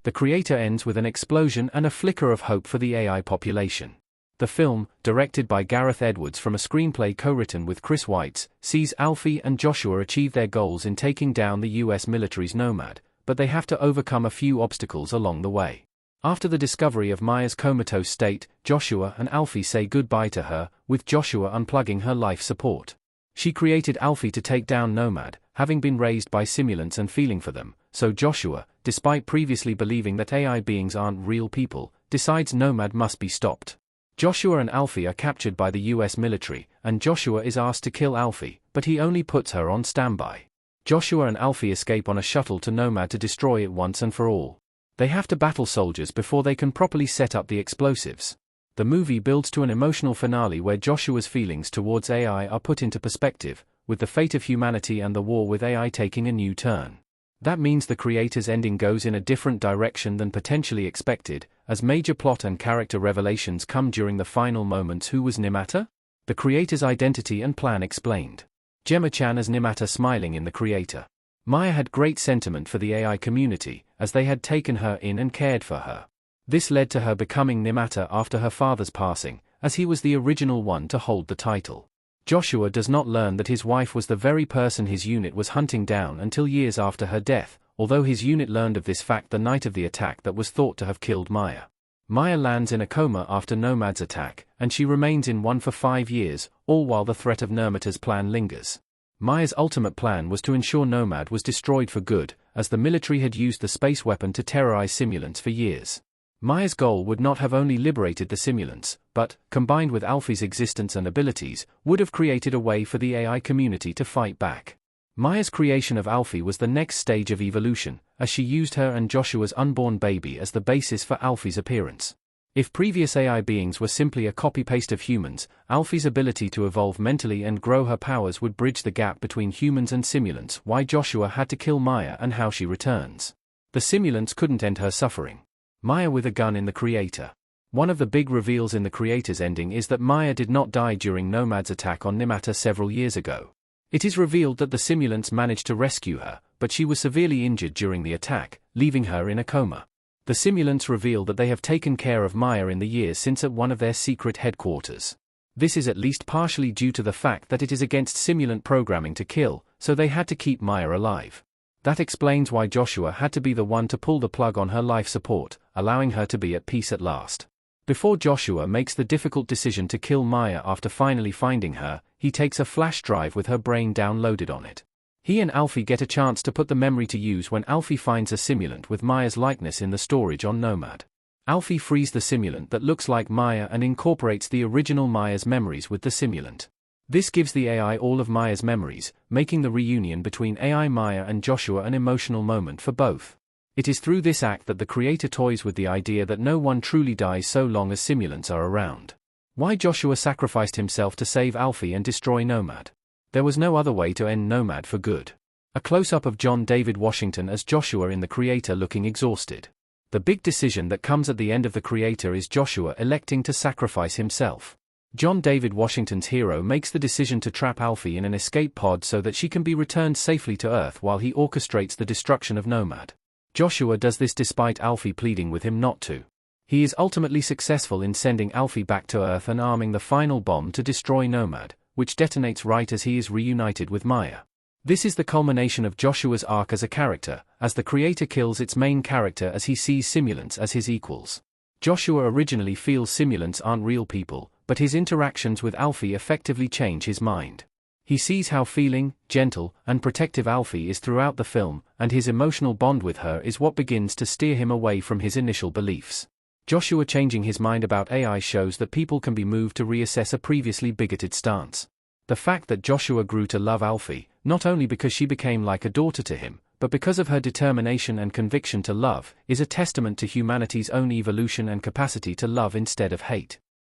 The creator ends with an explosion and a flicker of hope for the AI population. The film, directed by Gareth Edwards from a screenplay co-written with Chris Weitz, sees Alfie and Joshua achieve their goals in taking down the US military's Nomad, but they have to overcome a few obstacles along the way. After the discovery of Maya's comatose state, Joshua and Alfie say goodbye to her, with Joshua unplugging her life support. She created Alfie to take down Nomad, having been raised by simulants and feeling for them, so Joshua, despite previously believing that AI beings aren't real people, decides Nomad must be stopped. Joshua and Alfie are captured by the US military, and Joshua is asked to kill Alfie, but he only puts her on standby. Joshua and Alfie escape on a shuttle to Nomad to destroy it once and for all. They have to battle soldiers before they can properly set up the explosives. The movie builds to an emotional finale where Joshua's feelings towards AI are put into perspective, with the fate of humanity and the war with AI taking a new turn. That means the creator's ending goes in a different direction than potentially expected, as major plot and character revelations come during the final moments. Who was Nimata? The creator's identity and plan explained. Gemma Chan as Nimata smiling in The Creator. Maya had great sentiment for the AI community, as they had taken her in and cared for her. This led to her becoming Nimata after her father's passing, as he was the original one to hold the title. Joshua does not learn that his wife was the very person his unit was hunting down until years after her death, although his unit learned of this fact the night of the attack that was thought to have killed Maya. Maya lands in a coma after Nomad's attack, and she remains in one for 5 years, all while the threat of Nirmata's plan lingers. Maya's ultimate plan was to ensure Nomad was destroyed for good, as the military had used the space weapon to terrorize simulants for years. Maya's goal would not have only liberated the simulants, but, combined with Alfie's existence and abilities, would have created a way for the AI community to fight back. Maya's creation of Alfie was the next stage of evolution, as she used her and Joshua's unborn baby as the basis for Alfie's appearance. If previous AI beings were simply a copy-paste of humans, Alfie's ability to evolve mentally and grow her powers would bridge the gap between humans and simulants. Why Joshua had to kill Maya and how she returns. The simulants couldn't end her suffering. Maya with a gun in The Creator. One of the big reveals in The Creator's ending is that Maya did not die during Nomad's attack on Nimata several years ago. It is revealed that the simulants managed to rescue her, but she was severely injured during the attack, leaving her in a coma. The simulants reveal that they have taken care of Maya in the years since at one of their secret headquarters. This is at least partially due to the fact that it is against simulant programming to kill, so they had to keep Maya alive. That explains why Joshua had to be the one to pull the plug on her life support, allowing her to be at peace at last. Before Joshua makes the difficult decision to kill Maya after finally finding her, he takes a flash drive with her brain downloaded on it. He and Alfie get a chance to put the memory to use when Alfie finds a simulant with Maya's likeness in the storage on Nomad. Alfie frees the simulant that looks like Maya and incorporates the original Maya's memories with the simulant. This gives the AI all of Maya's memories, making the reunion between AI Maya and Joshua an emotional moment for both. It is through this act that the creator toys with the idea that no one truly dies so long as simulants are around. Why Joshua sacrificed himself to save Alfie and destroy Nomad. There was no other way to end Nomad for good. A close-up of John David Washington as Joshua in The Creator looking exhausted. The big decision that comes at the end of The Creator is Joshua electing to sacrifice himself. John David Washington's hero makes the decision to trap Alfie in an escape pod so that she can be returned safely to Earth while he orchestrates the destruction of Nomad. Joshua does this despite Alfie pleading with him not to. He is ultimately successful in sending Alfie back to Earth and arming the final bomb to destroy Nomad, which detonates right as he is reunited with Maya. This is the culmination of Joshua's arc as a character, as the creator kills its main character as he sees simulants as his equals. Joshua originally feels simulants aren't real people, but his interactions with Alfie effectively change his mind. He sees how feeling, gentle, and protective Alfie is throughout the film, and his emotional bond with her is what begins to steer him away from his initial beliefs. Joshua changing his mind about AI shows that people can be moved to reassess a previously bigoted stance. The fact that Joshua grew to love Alfie, not only because she became like a daughter to him, but because of her determination and conviction to love, is a testament to humanity's own evolution and capacity to love instead of hate.